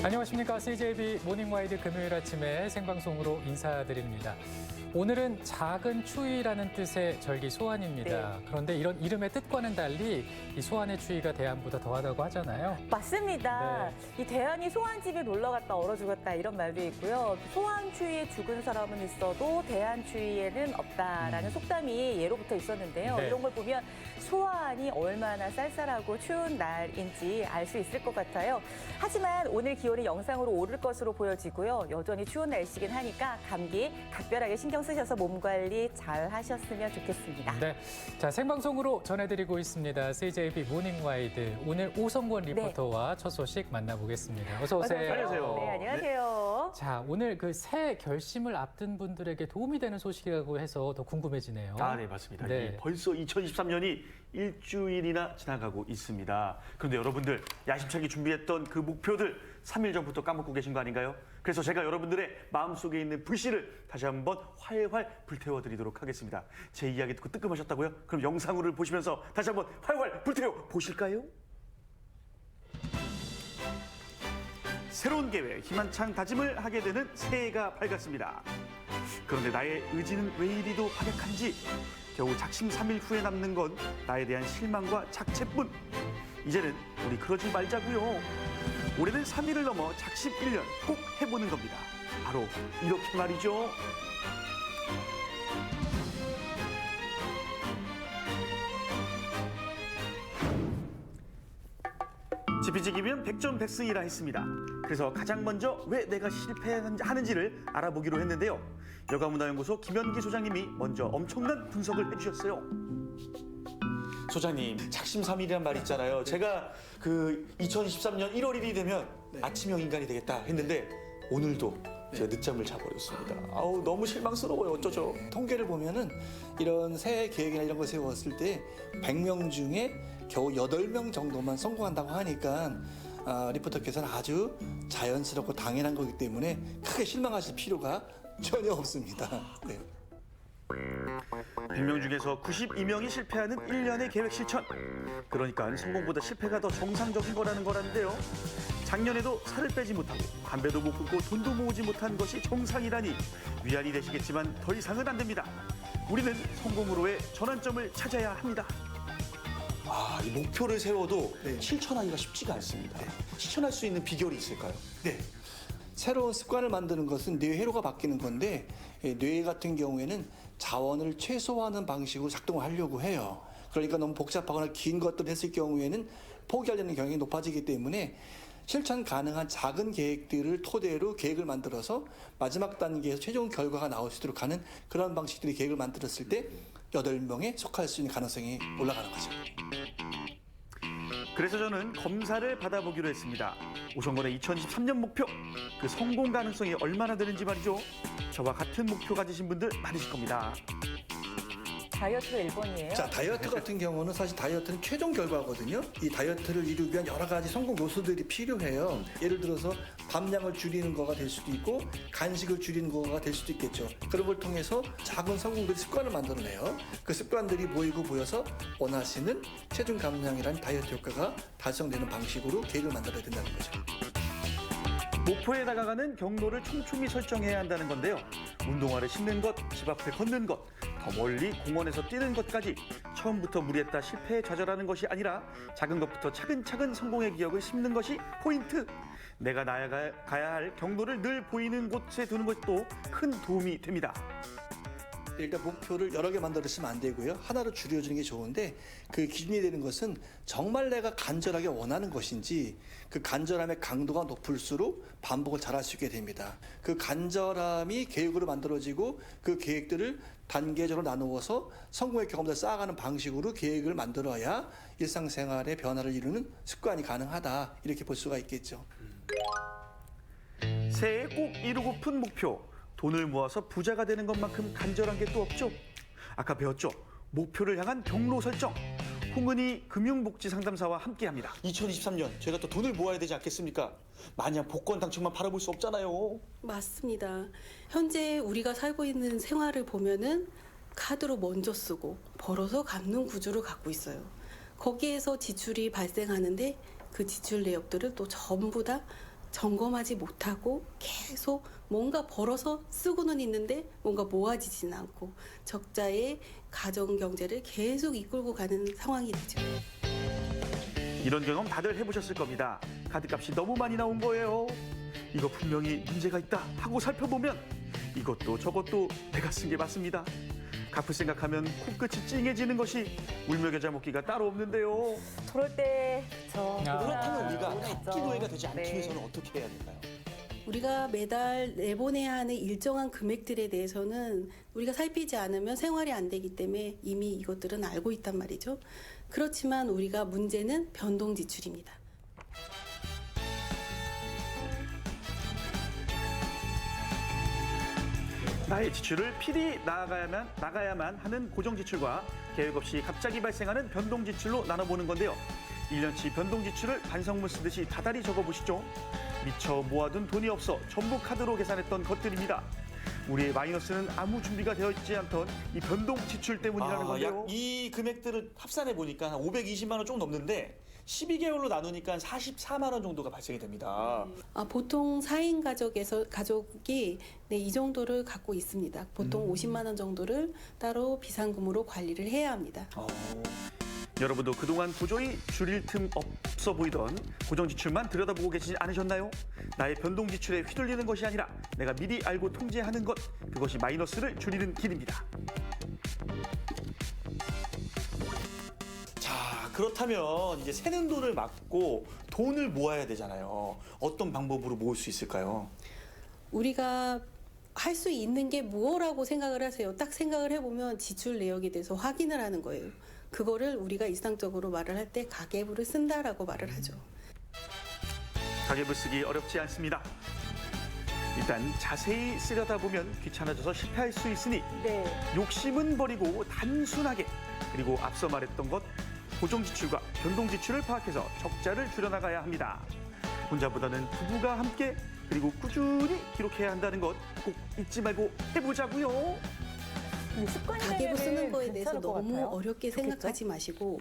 안녕하십니까. CJB 모닝와이드 금요일 아침에 생방송으로 인사드립니다. 오늘은 작은 추위라는 뜻의 절기 소환입니다. 네. 그런데 이런 이름의 뜻과는 달리 이 소환의 추위가 대한보다 더하다고 하잖아요. 맞습니다. 이 대한이 소환집에 놀러 갔다 얼어 죽었다 이런 말도 있고요. 소환 추위에 죽은 사람은 있어도 대한 추위에는 없다라는 속담이 예로부터 있었는데요. 네. 이런 걸 보면 소환이 얼마나 쌀쌀하고 추운 날인지 알 수 있을 것 같아요. 하지만 오늘 기온이 영상으로 오를 것으로 보여지고요. 여전히 추운 날씨긴 하니까 감기 각별하게 신경 쓰셔서 몸 관리 잘 하셨으면 좋겠습니다. 네, 자 생방송으로 전해드리고 있습니다. CJB 모닝와이드 오늘 오성권 리포터와 첫 소식 만나보겠습니다. 어서 오세요. 안녕하세요. 네, 안녕하세요. 자, 오늘 그 새 결심을 앞둔 분들에게 도움이 되는 소식이라고 해서 더 궁금해지네요. 네, 맞습니다. 네. 벌써 2023년이 일주일이나 지나가고 있습니다. 그런데 여러분들 야심차게 준비했던 그 목표들 3일 전부터 까먹고 계신 거 아닌가요? 그래서 제가 여러분들의 마음속에 있는 불씨를 다시 한번 활활 불태워드리도록 하겠습니다. 제 이야기 듣고 뜨끔하셨다고요? 그럼 영상으로 보시면서 다시 한번 활활 불태워 보실까요? 새로운 계획, 희망찬 다짐을 하게 되는 새해가 밝았습니다. 그런데 나의 의지는 왜 이리도 박약한지 겨우 작심 3일 후에 남는 건 나에 대한 실망과 착체뿐. 이제는 우리 그러지 말자고요. 올해는 3일을 넘어 작심 1년 꼭 해보는 겁니다. 바로 이렇게 말이죠. 지피지기면 백전백승이라 했습니다. 그래서 가장 먼저 왜 내가 실패하는지를 알아보기로 했는데요. 여가문화연구소 김현기 소장님이 먼저 엄청난 분석을 해주셨어요. 소장님, 작심삼일이란 말 있잖아요. 제가 그 2023년 1월 1일이 되면 아침형 인간이 되겠다 했는데 오늘도 제가 늦잠을 자버렸습니다. 아우, 너무 실망스러워요. 어쩌죠? 통계를 보면은 이런 새해 계획이나 이런 걸 세웠을 때 100명 중에 겨우 8명 정도만 성공한다고 하니까 리포터께서는 아주 자연스럽고 당연한 거기 때문에 크게 실망하실 필요가 전혀 없습니다. 네. 100명 중에서 92명이 실패하는 1년의 계획 실천. 그러니까 성공보다 실패가 더 정상적인 거라는데요. 작년에도 살을 빼지 못하고 담배도 못 끊고 돈도 모으지 못한 것이 정상이라니 위안이 되시겠지만 더 이상은 안 됩니다. 우리는 성공으로의 전환점을 찾아야 합니다. 이 목표를 세워도 실천하기가 쉽지가 않습니다. 실천할 수 있는 비결이 있을까요? 네. 새로운 습관을 만드는 것은 뇌 회로가 바뀌는 건데 뇌 같은 경우에는 자원을 최소화하는 방식으로 작동을 하려고 해요. 그러니까 너무 복잡하거나 긴 것들을 했을 경우에는 포기하려는 경향이 높아지기 때문에 실천 가능한 작은 계획들을 토대로 계획을 만들어서 마지막 단계에서 최종 결과가 나올 수 있도록 하는 그런 방식들의 계획을 만들었을 때 8명에 속할 수 있는 가능성이 올라가는 거죠. 그래서 저는 검사를 받아보기로 했습니다. 오성권의 2023년 목표, 그 성공 가능성이 얼마나 되는지 말이죠. 저와 같은 목표 가지신 분들 많으실 겁니다. 다이어트가 1번이에요. 자, 다이어트 같은 경우는 사실 다이어트는 최종 결과거든요. 이 다이어트를 이루기 위한 여러 가지 성공 요소들이 필요해요. 예를 들어서 밥량을 줄이는 거가 될 수도 있고 간식을 줄이는 거가 될 수도 있겠죠. 그런 걸 통해서 작은 성공들이 습관을 만들어내요. 그 습관들이 모여서 원하시는 체중 감량이라는 다이어트 효과가 달성되는 방식으로 계획을 만들어야 된다는 거죠. 목표에 다가가는 경로를 촘촘히 설정해야 한다는 건데요. 운동화를 신는 것, 집 앞에 걷는 것, 더 멀리 공원에서 뛰는 것까지 처음부터 무리했다 실패에 좌절하는 것이 아니라 작은 것부터 차근차근 성공의 기억을 심는 것이 포인트. 내가 나아가야 할 경로를 늘 보이는 곳에 두는 것도 큰 도움이 됩니다. 일단 목표를 여러 개 만들었으면 안 되고요. 하나로 줄여주는 게 좋은데 그 기준이 되는 것은 정말 내가 간절하게 원하는 것인지 그 간절함의 강도가 높을수록 반복을 잘할 수 있게 됩니다. 그 간절함이 계획으로 만들어지고 그 계획들을 단계적으로 나누어서 성공의 경험을 쌓아가는 방식으로 계획을 만들어야 일상생활의 변화를 이루는 습관이 가능하다. 이렇게 볼 수가 있겠죠. 새해 꼭 이루고픈 목표. 돈을 모아서 부자가 되는 것만큼 간절한 게 또 없죠. 아까 배웠죠. 목표를 향한 경로 설정. 홍은희 금융복지상담사와 함께합니다. 2023년 저희가 또 돈을 모아야 되지 않겠습니까? 마냥 복권 당첨만 바라볼 수 없잖아요. 맞습니다. 현재 우리가 살고 있는 생활을 보면은 카드로 먼저 쓰고 벌어서 갚는 구조를 갖고 있어요. 거기에서 지출이 발생하는데 그 지출 내역들을 또 전부 다 점검하지 못하고 계속 뭔가 벌어서 쓰고는 있는데 뭔가 모아지지는 않고 적자의 가정 경제를 계속 이끌고 가는 상황이 되죠. 이런 경험 다들 해보셨을 겁니다. 카드값이 너무 많이 나온 거예요. 이거 분명히 문제가 있다 하고 살펴보면 이것도 저것도 내가 쓴 게 맞습니다. 갚을 생각하면 코끝이 찡해지는 것이 울며 겨자 먹기가 따로 없는데요. 저럴 때 그렇다면 우리가 모르겠죠. 갚기 노예가 되지 않기 네. 위해서는 어떻게 해야 될까요? 우리가 매달 내보내야 하는 일정한 금액들에 대해서는 우리가 살피지 않으면 생활이 안 되기 때문에 이미 이것들은 알고 있단 말이죠. 그렇지만 우리가 문제는 변동 지출입니다. 나의 지출을 필히 나가야만 하는 고정 지출과 계획 없이 갑자기 발생하는 변동 지출로 나눠보는 건데요. 1년치 변동 지출을 반성문 쓰듯이 다달이 적어보시죠. 미처 모아둔 돈이 없어 전부 카드로 계산했던 것들입니다. 우리의 마이너스는 아무 준비가 되어 있지 않던 이 변동 지출 때문이라는 건데요. 이 금액들을 합산해 보니까 한 520만 원 조금 넘는데 12개월로 나누니까 44만 원 정도가 발생이 됩니다. 보통 4인 가족이 이 정도를 갖고 있습니다. 보통 50만 원 정도를 따로 비상금으로 관리를 해야 합니다. 여러분도 그동안 도저히 줄일 틈 없어 보이던 고정 지출만 들여다보고 계시지 않으셨나요? 나의 변동 지출에 휘둘리는 것이 아니라 내가 미리 알고 통제하는 것, 그것이 마이너스를 줄이는 길입니다. 자, 그렇다면 이제 새는 돈을 막고 돈을 모아야 되잖아요. 어떤 방법으로 모을 수 있을까요? 우리가 할 수 있는 게 뭐라고 생각을 하세요? 딱 생각을 해보면 지출 내역에 대해서 확인을 하는 거예요. 그거를 우리가 일상적으로 말을 할 때 가계부를 쓴다라고 말을 하죠. 가계부 쓰기 어렵지 않습니다. 일단 자세히 쓰려다 보면 귀찮아져서 실패할 수 있으니 네. 욕심은 버리고 단순하게, 그리고 앞서 말했던 것 고정 지출과 변동 지출을 파악해서 적자를 줄여나가야 합니다. 혼자보다는 부부가 함께 그리고 꾸준히 기록해야 한다는 것 꼭 잊지 말고 해보자고요. 가계부 쓰는 거에 대해서 괜찮을 것 너무 같아요. 어렵게 좋겠죠? 생각하지 마시고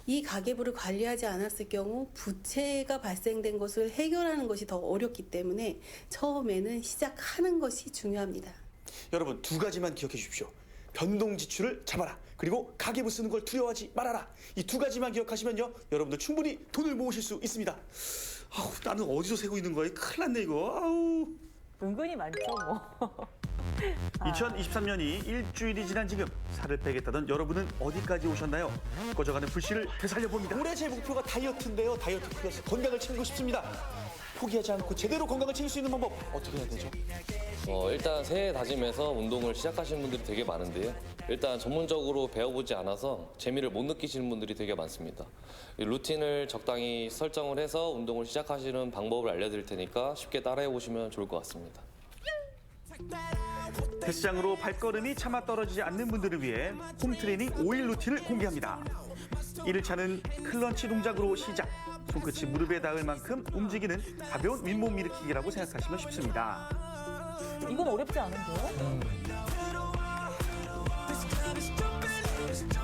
이 가계부를 관리하지 않았을 경우 부채가 발생된 것을 해결하는 것이 더 어렵기 때문에 처음에는 시작하는 것이 중요합니다. 여러분, 두 가지만 기억해 주십시오. 변동 지출을 잡아라. 그리고 가계부 쓰는 걸 두려워하지 말아라. 이 두 가지만 기억하시면요, 여러분들 충분히 돈을 모으실 수 있습니다. 아우, 나는 어디서 세고 있는 거야? 큰일 났네 이거. 아우. 은근히 많죠, 뭐. 2023년이 일주일이 지난 지금 살을 빼겠다던 여러분은 어디까지 오셨나요? 꺼져가는 불씨를 되살려봅니다. 올해 제 목표가 다이어트인데요. 다이어트 플러스 건강을 챙기고 싶습니다. 포기하지 않고 제대로 건강을 챙길 수 있는 방법 어떻게 해야 되죠? 일단 새해 다짐해서 운동을 시작하시는 분들이 되게 많은데요. 일단 전문적으로 배워보지 않아서 재미를 못 느끼시는 분들이 되게 많습니다. 이 루틴을 적당히 설정을 해서 운동을 시작하시는 방법을 알려드릴 테니까 쉽게 따라해 보시면 좋을 것 같습니다. 헬스장으로 발걸음이 차마 떨어지지 않는 분들을 위해 홈트레이닝 5일 루틴을 공개합니다. 1일차는 클런치 동작으로 시작. 손끝이 무릎에 닿을 만큼 움직이는 가벼운 윗몸 일으키기라고 생각하시면 쉽습니다. 이건 어렵지 않은데요?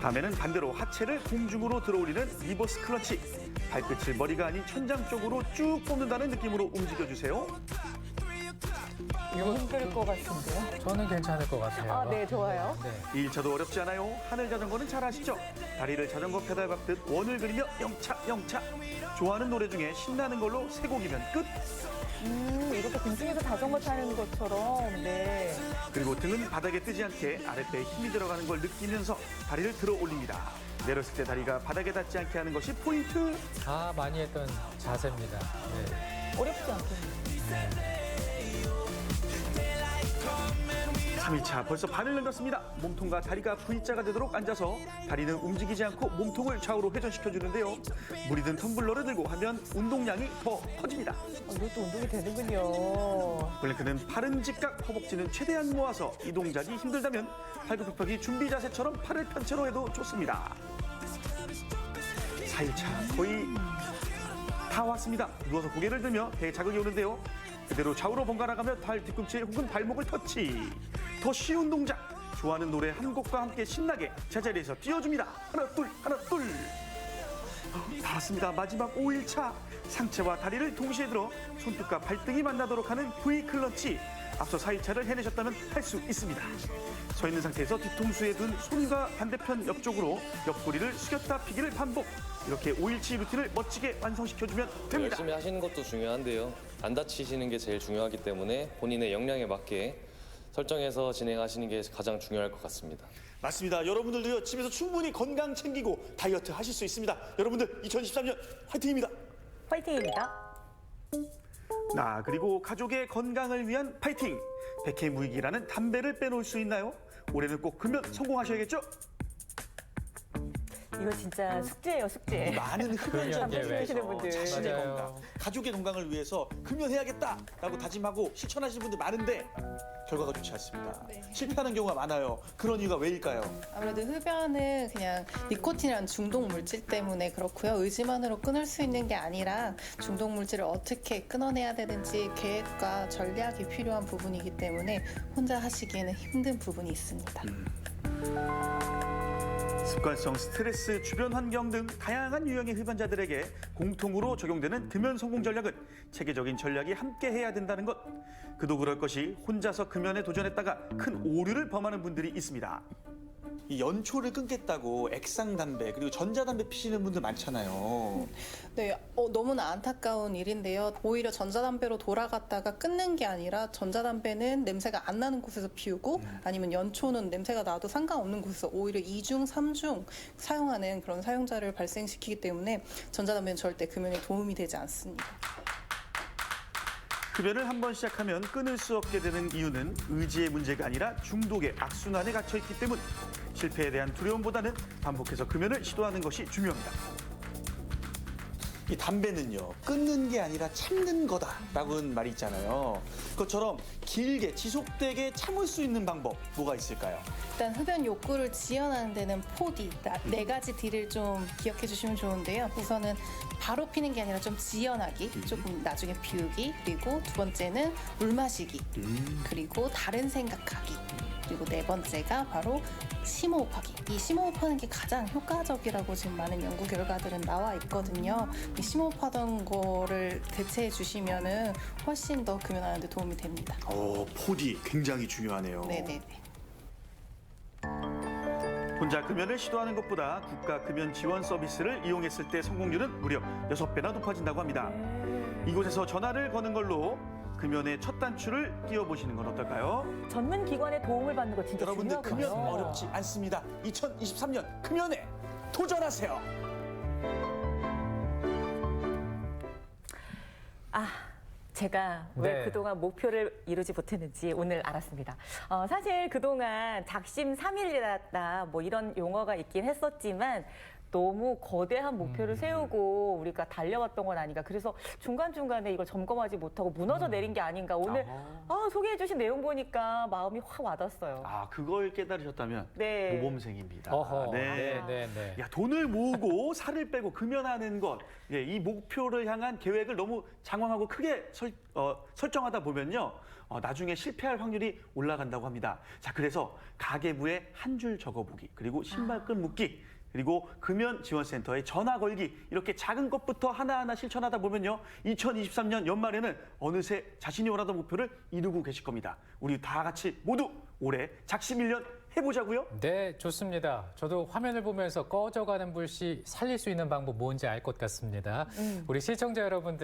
다음에는 반대로 하체를 공중으로 들어올리는 리버스 클런치. 발끝을 머리가 아닌 천장 쪽으로 쭉 뻗는다는 느낌으로 움직여주세요. 이거 힘들 것 같은데요? 저는 괜찮을 것 같아요. 아, 네, 좋아요. 네. 1차도 어렵지 않아요. 하늘 자전거는 잘 아시죠? 다리를 자전거 페달 밟듯 원을 그리며 영차 영차. 좋아하는 노래 중에 신나는 걸로 세 곡이면 끝. 이렇게 등등에서 자전거 타는 것처럼, 네. 그리고 등은 바닥에 뜨지 않게 아랫배에 힘이 들어가는 걸 느끼면서 다리를 들어 올립니다. 내렸을 때 다리가 바닥에 닿지 않게 하는 것이 포인트. 많이 했던 자세입니다. 네. 어렵지 않겠네요. 3일차 벌써 반을 넘겼습니다. 몸통과 다리가 V자가 되도록 앉아서 다리는 움직이지 않고 몸통을 좌우로 회전시켜주는데요. 물이 든 텀블러를 들고 하면 운동량이 더 커집니다. 이것도 운동이 되는군요. 블랭크는 팔은 직각, 허벅지는 최대한 모아서 이 동작이 힘들다면 팔굽혀펴기 준비 자세처럼 팔을 펼쳐로 해도 좋습니다. 4일차 거의 다 왔습니다. 누워서 고개를 들며 배에 자극이 오는데요. 그대로 좌우로 번갈아가며 발 뒤꿈치 혹은 발목을 터치. 더 쉬운 동작. 좋아하는 노래 한 곡과 함께 신나게 제자리에서 뛰어줍니다. 하나 둘 하나 둘. 다 왔습니다. 마지막 5일차. 상체와 다리를 동시에 들어 손끝과 발등이 만나도록 하는 V 클러치. 앞서 4일차를 해내셨다면 할 수 있습니다. 서 있는 상태에서 뒤통수에 둔 손과 반대편 옆쪽으로 옆구리를 숙였다 피기를 반복. 이렇게 5일치 루틴을 멋지게 완성시켜주면 됩니다. 열심히 하시는 것도 중요한데요. 안 다치시는 게 제일 중요하기 때문에 본인의 역량에 맞게 설정해서 진행하시는 게 가장 중요할 것 같습니다. 맞습니다. 여러분들도요, 집에서 충분히 건강 챙기고 다이어트 하실 수 있습니다. 여러분들 2023년 화이팅입니다. 화이팅입니다. 그리고 가족의 건강을 위한 파이팅! 백해무익이라는 담배를 빼놓을 수 있나요? 올해는 꼭 금연 성공하셔야겠죠? 이거 진짜 숙제예요, 숙제. 많은 흡연자 금연 계획. 하시는 분들. 자신의 맞아요. 건강, 가족의 건강을 위해서 금연해야겠다라고 다짐하고 실천하시는 분들 많은데 결과가 좋지 않습니다. 실패하는 경우가 많아요. 그런 이유가 왜일까요? 아무래도 흡연은 그냥 니코틴이라는 중독 물질 때문에 그렇고요. 의지만으로 끊을 수 있는 게 아니라 중독 물질을 어떻게 끊어내야 되는지 계획과 전략이 필요한 부분이기 때문에 혼자 하시기에는 힘든 부분이 있습니다. 습관성 스트레스, 주변 환경 등 다양한 유형의 흡연자들에게 공통으로 적용되는 금연 성공 전략은 체계적인 전략이 함께 해야 된다는 것. 그도 그럴 것이 혼자서 금연에 도전했다가 큰 오류를 범하는 분들이 있습니다. 이 연초를 끊겠다고 액상 담배 그리고 전자담배 피시는 분들 많잖아요. 네, 너무나 안타까운 일인데요. 오히려 전자담배로 돌아갔다가 끊는 게 아니라 전자담배는 냄새가 안 나는 곳에서 피우고 아니면 연초는 냄새가 나도 상관없는 곳에서 오히려 2중, 3중 사용하는 그런 사용자를 발생시키기 때문에 전자담배는 절대 금연에 도움이 되지 않습니다. 흡연을 한번 시작하면 끊을 수 없게 되는 이유는 의지의 문제가 아니라 중독의 악순환에 갇혀 있기 때문. 실패에 대한 두려움보다는 반복해서 금연을 시도하는 것이 중요합니다. 이 담배는요, 끊는 게 아니라 참는 거다라고는 말이 있잖아요. 그것처럼 길게 지속되게 참을 수 있는 방법 뭐가 있을까요? 일단 흡연 욕구를 지연하는 데는 포디, 네 가지 D를 좀 기억해 주시면 좋은데요. 우선은 바로 피는 게 아니라 좀 지연하기, 조금 나중에 피우기, 그리고 두 번째는 물 마시기, 그리고 다른 생각하기, 그리고 네 번째가 바로 심호흡하기. 이 심호흡하는 게 가장 효과적이라고 지금 많은 연구 결과들은 나와 있거든요. 이 심호흡하던 거를 대체해 주시면은 훨씬 더 금연하는 데 도움이 됩니다. 포디 굉장히 중요하네요. 네네네. 혼자 금연을 시도하는 것보다 국가 금연 지원 서비스를 이용했을 때 성공률은 무려 6배나 높아진다고 합니다. 이곳에서 전화를 거는 걸로 금연의 첫 단추를 띄워보시는 건 어떨까요? 전문 기관의 도움을 받는 거 진짜 여러분들 중요하거든요. 금연 어렵지 않습니다. 2023년 금연에 도전하세요. 제가 왜 네. 그동안 목표를 이루지 못했는지 오늘 알았습니다. 사실 그동안 작심 삼일이다 뭐 이런 용어가 있긴 했었지만 너무 거대한 목표를 세우고 우리가 달려왔던 건 아닌가. 그래서 중간중간에 이걸 점검하지 못하고 무너져 내린 게 아닌가. 오늘 소개해 주신 내용 보니까 마음이 확 와닿았어요. 그걸 깨달으셨다면 네. 모범생입니다. 어허. 네. 네. 야, 돈을 모으고 살을 빼고 금연하는 것, 이 목표를 향한 계획을 너무 장황하고 크게 설정하다 보면요, 나중에 실패할 확률이 올라간다고 합니다. 자, 그래서 가계부에 한 줄 적어보기, 그리고 신발끈 묶기, 그리고 금연지원센터에 전화 걸기, 이렇게 작은 것부터 하나하나 실천하다 보면요, 2023년 연말에는 어느새 자신이 원하던 목표를 이루고 계실 겁니다. 우리 다 같이 모두 올해 작심 1년 해보자고요. 네, 좋습니다. 저도 화면을 보면서 꺼져가는 불씨 살릴 수 있는 방법 뭔지 알 것 같습니다. 우리 시청자 여러분들